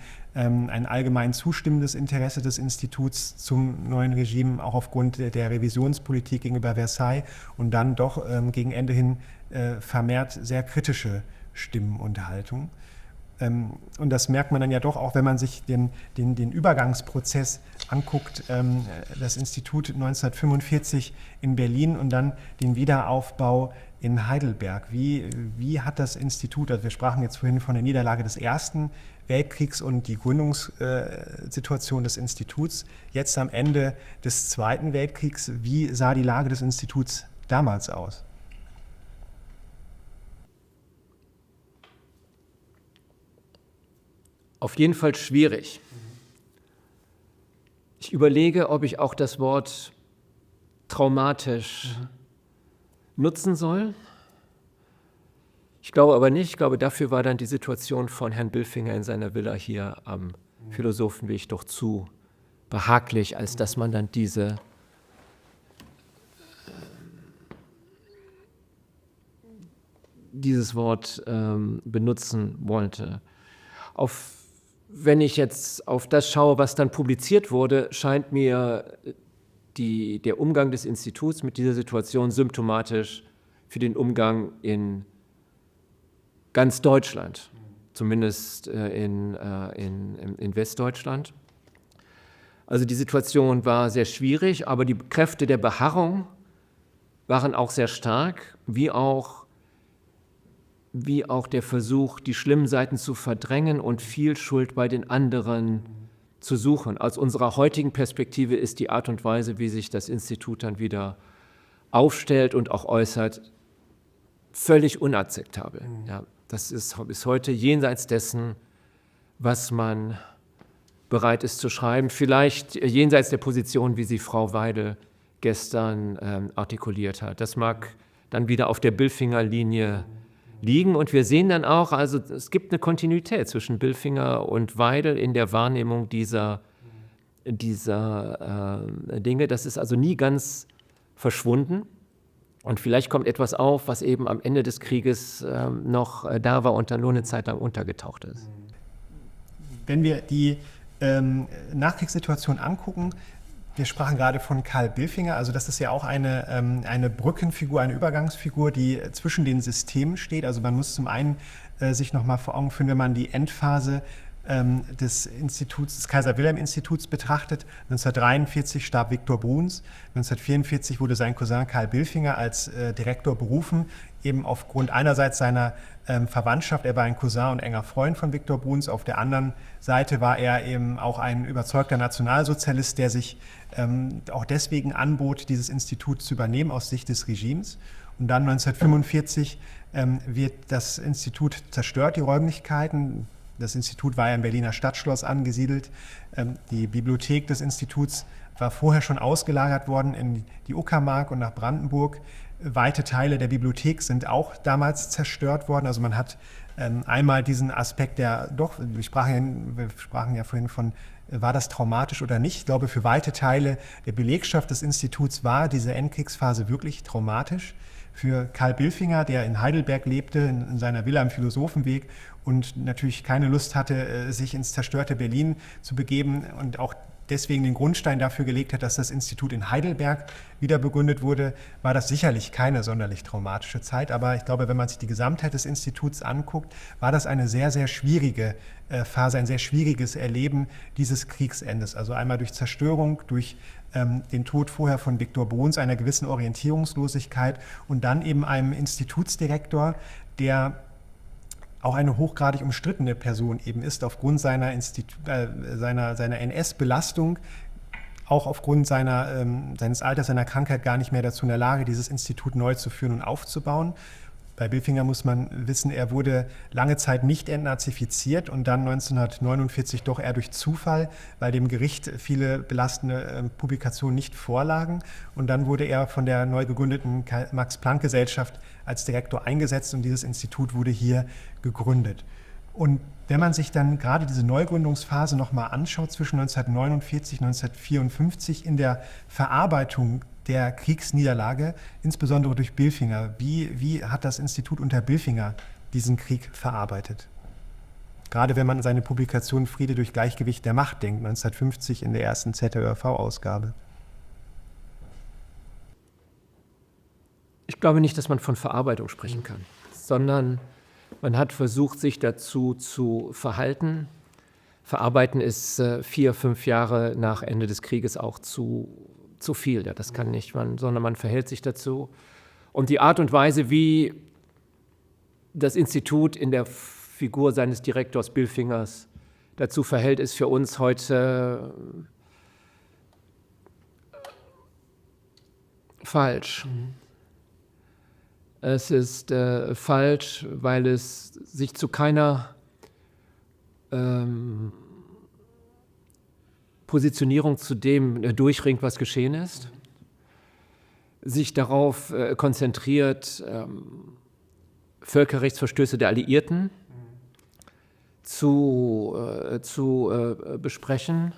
allgemein zustimmendes Interesse des Instituts zum neuen Regime, auch aufgrund der Revisionspolitik gegenüber Versailles und dann doch gegen Ende hin vermehrt sehr kritische Stimmen und Haltung. Und das merkt man dann ja doch auch, wenn man sich den Übergangsprozess anguckt, das Institut 1945 in Berlin und dann den Wiederaufbau in Heidelberg. Wie hat das Institut, also wir sprachen jetzt vorhin von der Niederlage des Ersten Weltkriegs und die Gründungssituation des Instituts, jetzt am Ende des Zweiten Weltkriegs, wie sah die Lage des Instituts damals aus? Auf jeden Fall schwierig. Ich überlege, ob ich auch das Wort traumatisch nutzen soll. Ich glaube aber nicht. Ich glaube, dafür war dann die Situation von Herrn Bilfinger in seiner Villa hier am Philosophenweg doch zu behaglich, als dass man dann dieses Wort benutzen wollte. Wenn ich jetzt auf das schaue, was dann publiziert wurde, scheint mir der Umgang des Instituts mit dieser Situation symptomatisch für den Umgang in ganz Deutschland, zumindest in Westdeutschland. Also die Situation war sehr schwierig, aber die Kräfte der Beharrung waren auch sehr stark, wie auch der Versuch, die schlimmen Seiten zu verdrängen und viel Schuld bei den anderen zu suchen. Aus unserer heutigen Perspektive ist die Art und Weise, wie sich das Institut dann wieder aufstellt und auch äußert, völlig unakzeptabel. Ja, das ist bis heute jenseits dessen, was man bereit ist zu schreiben. Vielleicht jenseits der Position, wie sie Frau Weidel gestern artikuliert hat. Das mag dann wieder auf der Bilfinger-Linie liegen. Und wir sehen dann auch, also es gibt eine Kontinuität zwischen Bilfinger und Weidel in der Wahrnehmung dieser Dinge. Das ist also nie ganz verschwunden. Und vielleicht kommt etwas auf, was eben am Ende des Krieges noch da war und dann nur eine Zeit lang untergetaucht ist. Wenn wir die Nachkriegssituation angucken, wir sprachen gerade von Karl Bilfinger, also das ist ja auch eine Brückenfigur, eine Übergangsfigur, die zwischen den Systemen steht. Also man muss zum einen sich nochmal vor Augen führen, wenn man die Endphase des Instituts, des Kaiser-Wilhelm-Instituts betrachtet. 1943 starb Viktor Bruns, 1944 wurde sein Cousin Karl Bilfinger als Direktor berufen, eben aufgrund einerseits seiner Verwandtschaft. Er war ein Cousin und enger Freund von Viktor Bruns. Auf der anderen Seite war er eben auch ein überzeugter Nationalsozialist, der sich auch deswegen anbot, dieses Institut zu übernehmen aus Sicht des Regimes. Und dann 1945 wird das Institut zerstört, die Räumlichkeiten. Das Institut war ja im Berliner Stadtschloss angesiedelt. Die Bibliothek des Instituts war vorher schon ausgelagert worden in die Uckermark und nach Brandenburg. Weite Teile der Bibliothek sind auch damals zerstört worden. Also man hat einmal diesen Aspekt, wir sprachen ja vorhin von, war das traumatisch oder nicht? Ich glaube, für weite Teile der Belegschaft des Instituts war diese Endkriegsphase wirklich traumatisch. Für Karl Bilfinger, der in Heidelberg lebte, in seiner Villa am Philosophenweg und natürlich keine Lust hatte, sich ins zerstörte Berlin zu begeben und auch deswegen den Grundstein dafür gelegt hat, dass das Institut in Heidelberg wieder begründet wurde, war das sicherlich keine sonderlich traumatische Zeit. Aber ich glaube, wenn man sich die Gesamtheit des Instituts anguckt, war das eine sehr, sehr schwierige Phase, ein sehr schwieriges Erleben dieses Kriegsendes. Also einmal durch Zerstörung, durch den Tod vorher von Viktor Bruns, einer gewissen Orientierungslosigkeit und dann eben einem Institutsdirektor, der auch eine hochgradig umstrittene Person eben ist, aufgrund seiner NS-Belastung, auch aufgrund seines Alters, seiner Krankheit gar nicht mehr dazu in der Lage, dieses Institut neu zu führen und aufzubauen. Bei Bilfinger muss man wissen, er wurde lange Zeit nicht entnazifiziert und dann 1949 doch eher durch Zufall, weil dem Gericht viele belastende Publikationen nicht vorlagen. Und dann wurde er von der neu gegründeten Max-Planck-Gesellschaft als Direktor eingesetzt und dieses Institut wurde hier gegründet. Und wenn man sich dann gerade diese Neugründungsphase nochmal anschaut zwischen 1949 und 1954 in der Verarbeitung der Kriegsniederlage, insbesondere durch Bilfinger, wie hat das Institut unter Bilfinger diesen Krieg verarbeitet? Gerade wenn man an seine Publikation Friede durch Gleichgewicht der Macht denkt, 1950 in der ersten ZRV-Ausgabe. Ich glaube nicht, dass man von Verarbeitung sprechen kann, sondern man hat versucht, sich dazu zu verhalten. Verarbeiten ist 4, 5 Jahre nach Ende des Krieges auch zu viel. Ja, das kann nicht man, sondern man verhält sich dazu. Und die Art und Weise, wie das Institut in der Figur seines Direktors Bilfingers dazu verhält, ist für uns heute falsch. Es ist falsch, weil es sich zu keiner Positionierung zu dem durchringt, was geschehen ist, sich darauf konzentriert, Völkerrechtsverstöße der Alliierten zu besprechen.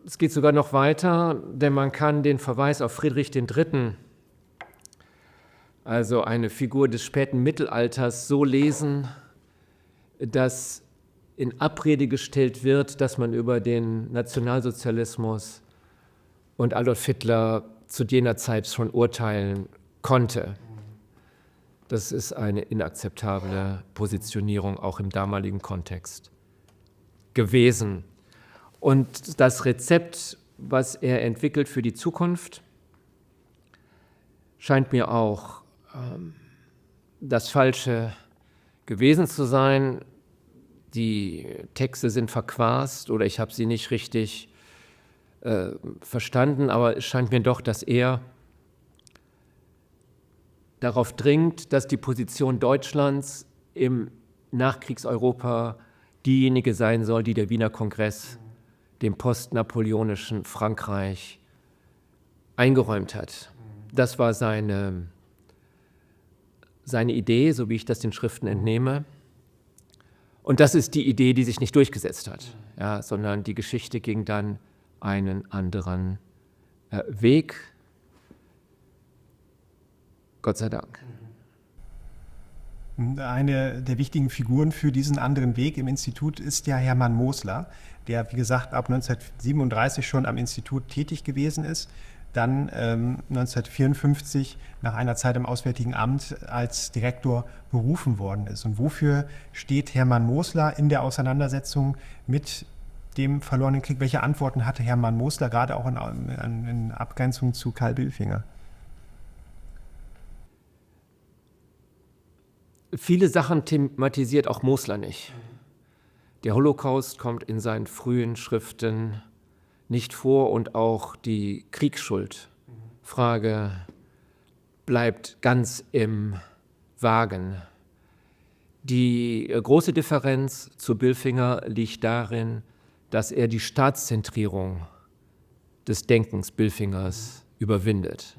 Es geht sogar noch weiter, denn man kann den Verweis auf Friedrich III., also eine Figur des späten Mittelalters, so lesen, dass in Abrede gestellt wird, dass man über den Nationalsozialismus und Adolf Hitler zu jener Zeit schon urteilen konnte. Das ist eine inakzeptable Positionierung auch im damaligen Kontext gewesen. Und das Rezept, was er entwickelt für die Zukunft, scheint mir auch das Falsche gewesen zu sein. Die Texte sind verquast oder ich habe sie nicht richtig verstanden, aber es scheint mir doch, dass er darauf dringt, dass die Position Deutschlands im Nachkriegseuropa diejenige sein soll, die der Wiener Kongress dem postnapoleonischen Frankreich eingeräumt hat. Das war seine Idee, so wie ich das den Schriften entnehme. Und das ist die Idee, die sich nicht durchgesetzt hat, ja, sondern die Geschichte ging dann einen anderen Weg. Gott sei Dank. Eine der wichtigen Figuren für diesen anderen Weg im Institut ist ja Hermann Mosler, der, wie gesagt, ab 1937 schon am Institut tätig gewesen ist. dann 1954 nach einer Zeit im Auswärtigen Amt als Direktor berufen worden ist. Und wofür steht Hermann Mosler in der Auseinandersetzung mit dem verlorenen Krieg? Welche Antworten hatte Hermann Mosler, gerade auch in Abgrenzung zu Karl Billfinger? Viele Sachen thematisiert auch Mosler nicht. Der Holocaust kommt in seinen frühen Schriften nicht vor und auch die Kriegsschuldfrage bleibt ganz im Wagen. Die große Differenz zu Billfinger liegt darin, dass er die Staatszentrierung des Denkens Billfingers überwindet.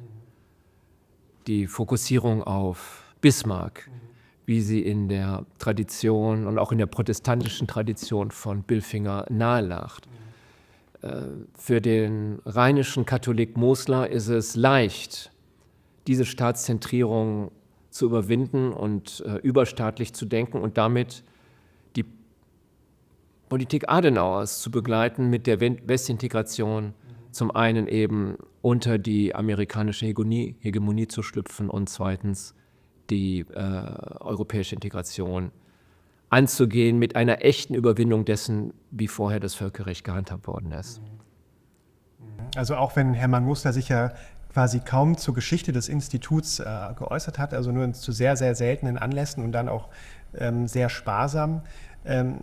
Die Fokussierung auf Bismarck, wie sie in der Tradition und auch in der protestantischen Tradition von Billfinger nahelagt. Für den rheinischen Katholik Mosler ist es leicht, diese Staatszentrierung zu überwinden und überstaatlich zu denken und damit die Politik Adenauers zu begleiten mit der Westintegration, zum einen eben unter die amerikanische Hegemonie zu schlüpfen und zweitens die europäische Integration anzugehen mit einer echten Überwindung dessen, wie vorher das Völkerrecht gehandhabt worden ist. Also auch wenn Hermann Mosler sich ja quasi kaum zur Geschichte des Instituts geäußert hat, also nur zu sehr, sehr seltenen Anlässen und dann auch sehr sparsam,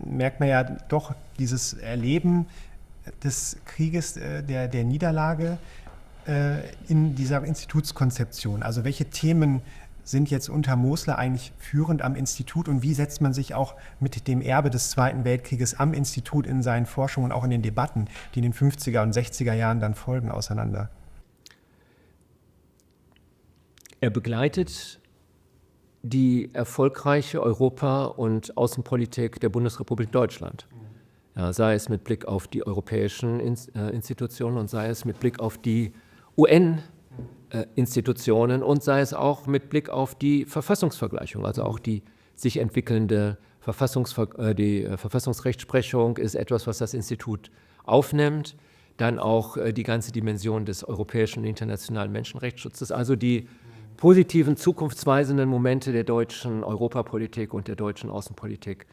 merkt man ja doch dieses Erleben des Krieges, der Niederlage in dieser Institutskonzeption. Also welche Themen sind jetzt unter Mosler eigentlich führend am Institut und wie setzt man sich auch mit dem Erbe des Zweiten Weltkrieges am Institut in seinen Forschungen und auch in den Debatten, die in den 50er und 60er Jahren dann folgen, auseinander? Er begleitet die erfolgreiche Europa- und Außenpolitik der Bundesrepublik Deutschland. Ja, sei es mit Blick auf die europäischen Institutionen und sei es mit Blick auf die UN-Institutionen und sei es auch mit Blick auf die Verfassungsvergleichung, also auch die sich entwickelnde Verfassungsrechtsprechung ist etwas, was das Institut aufnimmt. Dann auch die ganze Dimension des europäischen und internationalen Menschenrechtsschutzes, also die positiven, zukunftsweisenden Momente der deutschen Europapolitik und der deutschen Außenpolitik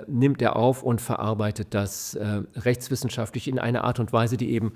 nimmt er auf und verarbeitet das rechtswissenschaftlich in einer Art und Weise, die eben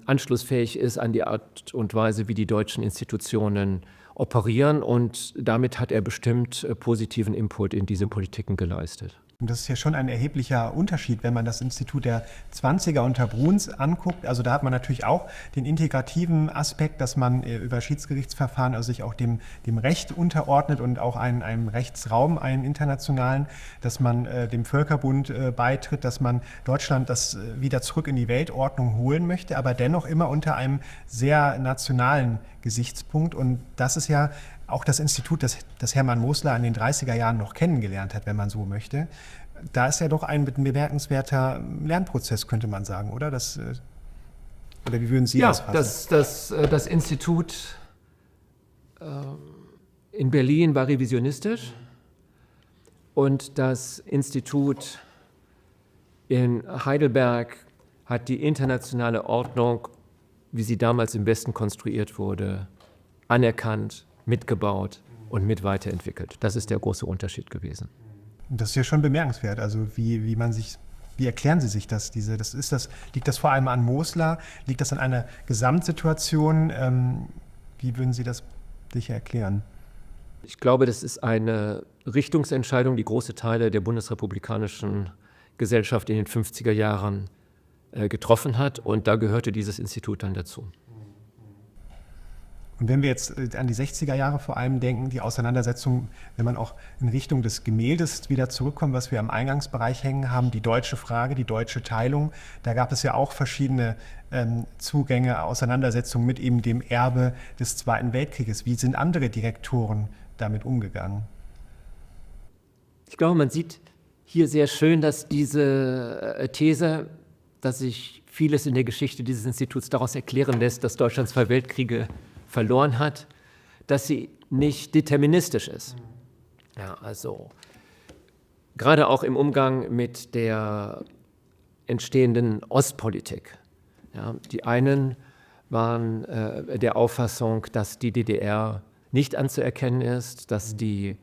anschlussfähig ist an die Art und Weise, wie die deutschen Institutionen operieren. Und damit hat er bestimmt positiven Input in diese Politiken geleistet. Und das ist ja schon ein erheblicher Unterschied, wenn man das Institut der 20er unter Bruns anguckt. Also da hat man natürlich auch den integrativen Aspekt, dass man über Schiedsgerichtsverfahren also sich auch dem Recht unterordnet und auch einem Rechtsraum, einen internationalen, dass man dem Völkerbund beitritt, dass man Deutschland das wieder zurück in die Weltordnung holen möchte, aber dennoch immer unter einem sehr nationalen Gesichtspunkt. Und das ist ja auch das Institut, das Hermann Mosler in den 30er Jahren noch kennengelernt hat, wenn man so möchte. Da ist ja doch ein bemerkenswerter Lernprozess, könnte man sagen, oder? Oder wie würden Sie das fassen? Das Institut in Berlin war revisionistisch und das Institut in Heidelberg hat die internationale Ordnung, wie sie damals im Westen konstruiert wurde, anerkannt, mitgebaut und mit weiterentwickelt. Das ist der große Unterschied gewesen. Das ist ja schon bemerkenswert. Also wie erklären Sie sich das? Liegt das vor allem an Mosler? Liegt das an einer Gesamtsituation? Wie würden Sie das sich erklären? Ich glaube, das ist eine Richtungsentscheidung, die große Teile der bundesrepublikanischen Gesellschaft in den 50er Jahren getroffen hat. Und da gehörte dieses Institut dann dazu. Und wenn wir jetzt an die 60er Jahre vor allem denken, die Auseinandersetzung, wenn man auch in Richtung des Gemäldes wieder zurückkommt, was wir am Eingangsbereich hängen haben, die deutsche Frage, die deutsche Teilung, da gab es ja auch verschiedene Zugänge, Auseinandersetzungen mit eben dem Erbe des Zweiten Weltkrieges. Wie sind andere Direktoren damit umgegangen? Ich glaube, man sieht hier sehr schön, dass diese These, dass sich vieles in der Geschichte dieses Instituts daraus erklären lässt, dass Deutschland 2 Weltkriege verloren hat, dass sie nicht deterministisch ist. Ja, also gerade auch im Umgang mit der entstehenden Ostpolitik. Ja, die einen waren der Auffassung, dass die DDR nicht anzuerkennen ist, dass die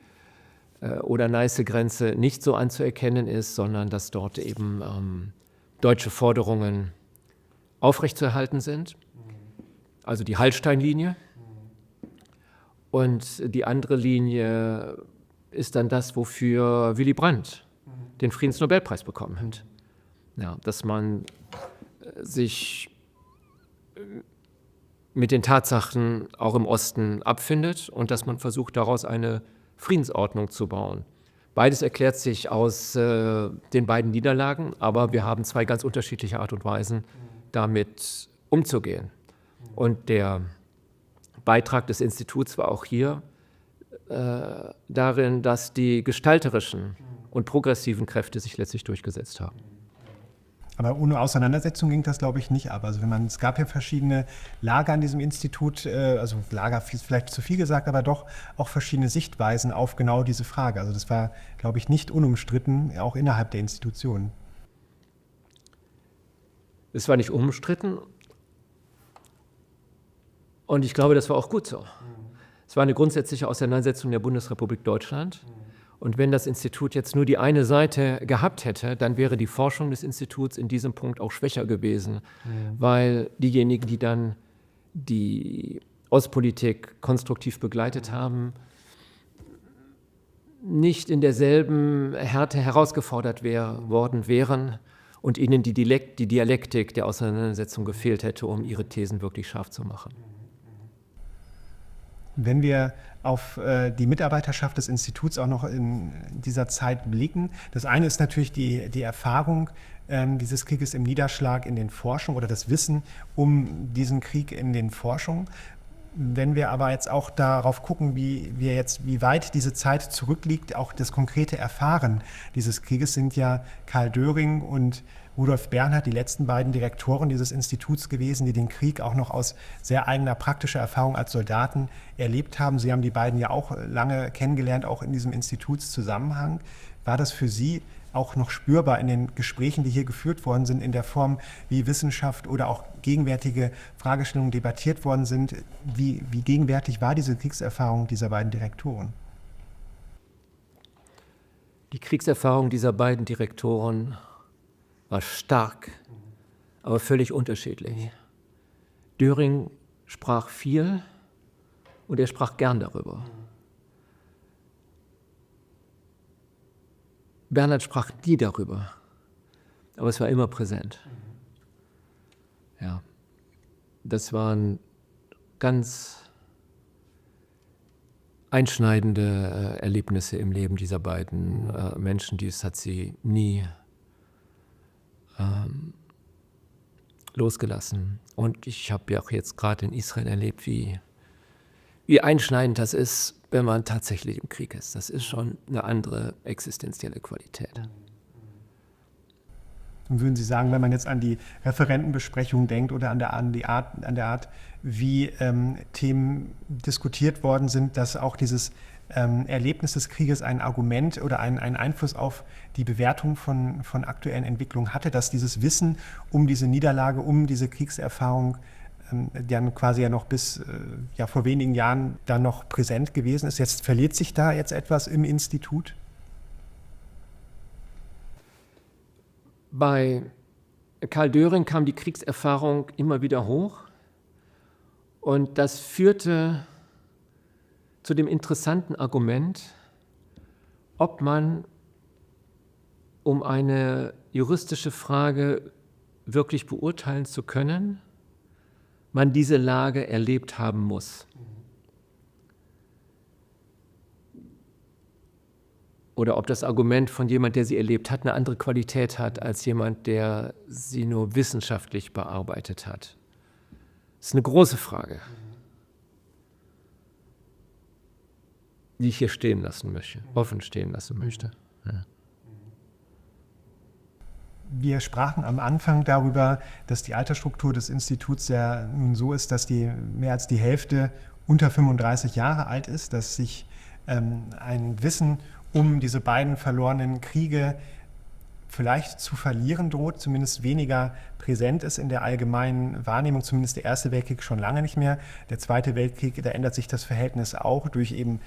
Oder-Neiße-Grenze nicht so anzuerkennen ist, sondern dass dort eben deutsche Forderungen aufrechtzuerhalten sind. Also die Hallstein-Linie. Und die andere Linie ist dann das, wofür Willy Brandt den Friedensnobelpreis bekommen hat. Ja, dass man sich mit den Tatsachen auch im Osten abfindet und dass man versucht, daraus eine Friedensordnung zu bauen. Beides erklärt sich aus den beiden Niederlagen, aber wir haben zwei ganz unterschiedliche Art und Weisen, damit umzugehen. Und der Beitrag des Instituts war auch hier darin, dass die gestalterischen und progressiven Kräfte sich letztlich durchgesetzt haben. Aber ohne Auseinandersetzung ging das, glaube ich, nicht ab. Also es gab ja verschiedene Lager an diesem Institut, also Lager ist vielleicht zu viel gesagt, aber doch auch verschiedene Sichtweisen auf genau diese Frage. Also das war, glaube ich, nicht unumstritten, auch innerhalb der Institution. Es war nicht unumstritten und ich glaube, das war auch gut so. Es war eine grundsätzliche Auseinandersetzung der Bundesrepublik Deutschland. Und wenn das Institut jetzt nur die eine Seite gehabt hätte, dann wäre die Forschung des Instituts in diesem Punkt auch schwächer gewesen, weil diejenigen, die dann die Ostpolitik konstruktiv begleitet haben, nicht in derselben Härte herausgefordert worden wären und ihnen die Dialektik der Auseinandersetzung gefehlt hätte, um ihre Thesen wirklich scharf zu machen. Wenn wir auf die Mitarbeiterschaft des Instituts auch noch in dieser Zeit blicken, das eine ist natürlich die Erfahrung dieses Krieges im Niederschlag in den Forschungen oder das Wissen um diesen Krieg in den Forschungen. Wenn wir aber jetzt auch darauf gucken, wie weit diese Zeit zurückliegt, auch das konkrete Erfahren dieses Krieges, sind ja Karl Döring und Rudolf Bernhard die letzten beiden Direktoren dieses Instituts gewesen, die den Krieg auch noch aus sehr eigener praktischer Erfahrung als Soldaten erlebt haben. Sie haben die beiden ja auch lange kennengelernt, auch in diesem Institutszusammenhang. War das für Sie auch noch spürbar in den Gesprächen, die hier geführt worden sind, in der Form, wie Wissenschaft oder auch gegenwärtige Fragestellungen debattiert worden sind? Wie gegenwärtig war diese Kriegserfahrung dieser beiden Direktoren? Die Kriegserfahrung dieser beiden Direktoren war stark, aber völlig unterschiedlich. Döring sprach viel und er sprach gern darüber. Bernhard sprach nie darüber, aber es war immer präsent. Ja, das waren ganz einschneidende Erlebnisse im Leben dieser beiden Menschen, das hat sie nie losgelassen. Und ich habe ja auch jetzt gerade in Israel erlebt, wie einschneidend das ist, wenn man tatsächlich im Krieg ist. Das ist schon eine andere existenzielle Qualität. Und würden Sie sagen, wenn man jetzt an die Referentenbesprechung denkt oder an der Art, wie Themen diskutiert worden sind, dass auch dieses Erlebnis des Krieges ein Argument oder einen Einfluss auf die Bewertung von aktuellen Entwicklungen hatte, dass dieses Wissen um diese Niederlage, um diese Kriegserfahrung dann quasi ja noch bis vor wenigen Jahren dann noch präsent gewesen ist. Jetzt verliert sich da jetzt etwas im Institut? Bei Karl Döring kam die Kriegserfahrung immer wieder hoch und das führte zu dem interessanten Argument, ob man, um eine juristische Frage wirklich beurteilen zu können, man diese Lage erlebt haben muss. Oder ob das Argument von jemand, der sie erlebt hat, eine andere Qualität hat als jemand, der sie nur wissenschaftlich bearbeitet hat. Das ist eine große Frage, die ich hier stehen lassen möchte, offen stehen lassen möchte. Ja. Wir sprachen am Anfang darüber, dass die Altersstruktur des Instituts ja nun so ist, dass mehr als die Hälfte unter 35 Jahre alt ist, dass sich ein Wissen um diese beiden verlorenen Kriege vielleicht zu verlieren droht, zumindest weniger präsent ist in der allgemeinen Wahrnehmung, zumindest der Erste Weltkrieg schon lange nicht mehr. Der Zweite Weltkrieg, da ändert sich das Verhältnis auch durch eben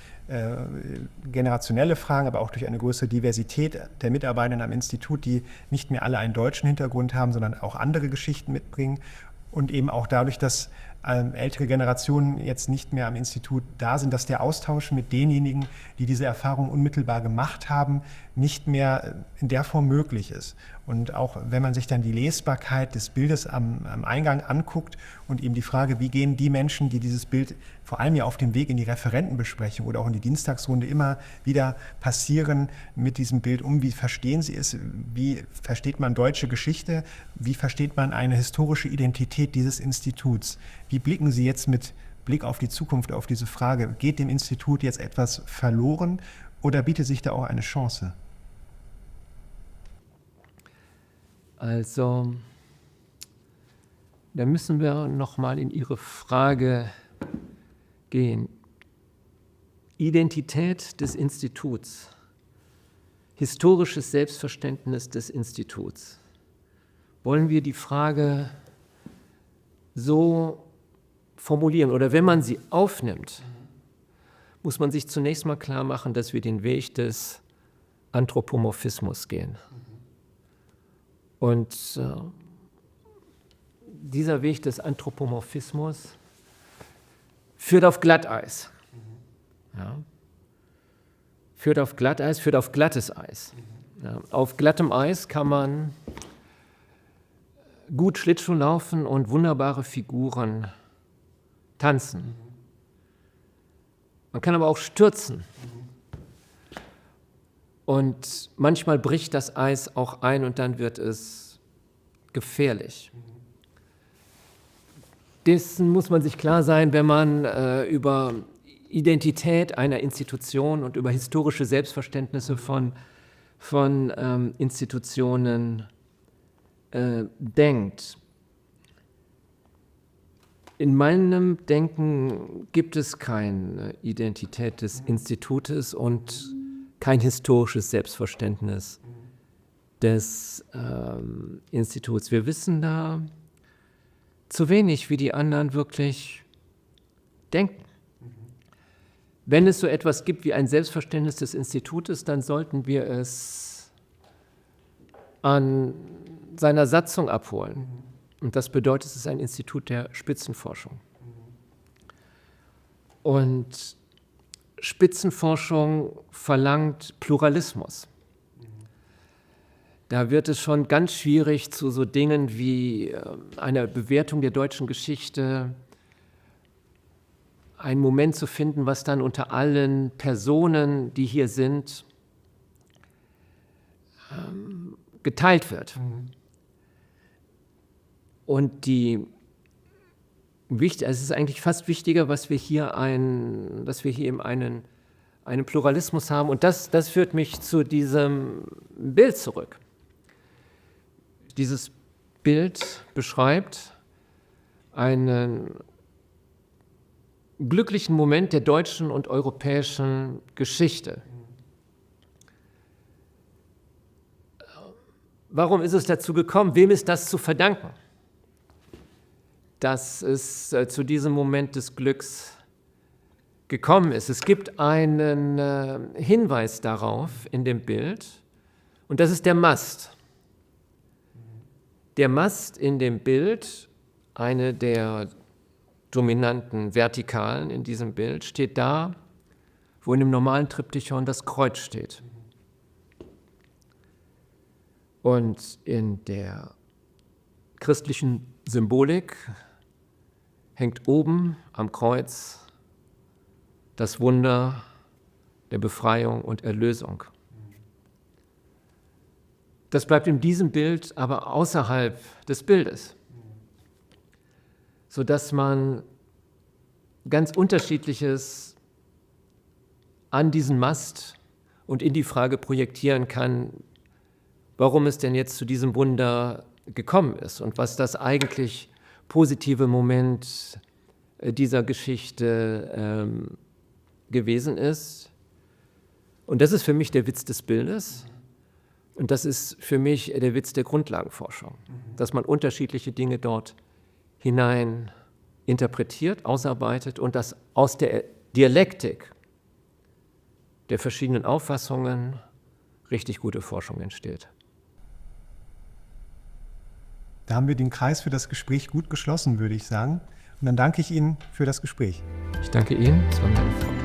generationelle Fragen, aber auch durch eine größere Diversität der Mitarbeitenden am Institut, die nicht mehr alle einen deutschen Hintergrund haben, sondern auch andere Geschichten mitbringen. Und eben auch dadurch, dass ältere Generationen jetzt nicht mehr am Institut da sind, dass der Austausch mit denjenigen, die diese Erfahrung unmittelbar gemacht haben, nicht mehr in der Form möglich ist. Und auch wenn man sich dann die Lesbarkeit des Bildes am Eingang anguckt und eben die Frage, wie gehen die Menschen, die dieses Bild vor allem ja auf dem Weg in die Referentenbesprechung oder auch in die Dienstagsrunde immer wieder passieren, mit diesem Bild um, wie verstehen sie es, wie versteht man deutsche Geschichte, wie versteht man eine historische Identität dieses Instituts, wie blicken Sie jetzt mit Blick auf die Zukunft auf diese Frage, geht dem Institut jetzt etwas verloren oder bietet sich da auch eine Chance? Also, da müssen wir nochmal in Ihre Frage gehen. Identität des Instituts, historisches Selbstverständnis des Instituts. Wollen wir die Frage so formulieren oder wenn man sie aufnimmt, muss man sich zunächst mal klar machen, dass wir den Weg des Anthropomorphismus gehen. Und dieser Weg des Anthropomorphismus führt auf Glatteis. Ja. Führt auf Glatteis, führt auf glattes Eis. Ja. Auf glattem Eis kann man gut Schlittschuh laufen und wunderbare Figuren tanzen. Man kann aber auch stürzen. Und manchmal bricht das Eis auch ein und dann wird es gefährlich. Dessen muss man sich klar sein, wenn man über Identität einer Institution und über historische Selbstverständnisse von Institutionen denkt. In meinem Denken gibt es keine Identität des Institutes und kein historisches Selbstverständnis des Instituts. Wir wissen da zu wenig, wie die anderen wirklich denken. Wenn es so etwas gibt wie ein Selbstverständnis des Institutes, dann sollten wir es an seiner Satzung abholen. Und das bedeutet, es ist ein Institut der Spitzenforschung. Und Spitzenforschung verlangt Pluralismus. Da wird es schon ganz schwierig zu so Dingen wie einer Bewertung der deutschen Geschichte, einen Moment zu finden, was dann unter allen Personen, die hier sind, geteilt wird. Und es ist eigentlich fast wichtiger, dass wir hier eben einen Pluralismus haben. Und das führt mich zu diesem Bild zurück. Dieses Bild beschreibt einen glücklichen Moment der deutschen und europäischen Geschichte. Warum ist es dazu gekommen? Wem ist das zu verdanken, dass es zu diesem Moment des Glücks gekommen ist? Es gibt einen Hinweis darauf in dem Bild, und das ist der Mast. Der Mast in dem Bild, eine der dominanten Vertikalen in diesem Bild, steht da, wo in dem normalen Triptychon das Kreuz steht. Und in der christlichen Symbolik hängt oben am Kreuz das Wunder der Befreiung und Erlösung. Das bleibt in diesem Bild aber außerhalb des Bildes, sodass man ganz Unterschiedliches an diesen Mast und in die Frage projektieren kann, warum es denn jetzt zu diesem Wunder gekommen ist und was das eigentlich positive Moment dieser Geschichte gewesen ist. Und das ist für mich der Witz des Bildes. Und das ist für mich der Witz der Grundlagenforschung, dass man unterschiedliche Dinge dort hinein interpretiert, ausarbeitet und dass aus der Dialektik der verschiedenen Auffassungen richtig gute Forschung entsteht. Da haben wir den Kreis für das Gespräch gut geschlossen, würde ich sagen. Und dann danke ich Ihnen für das Gespräch. Ich danke Ihnen, es war mir eine Freude.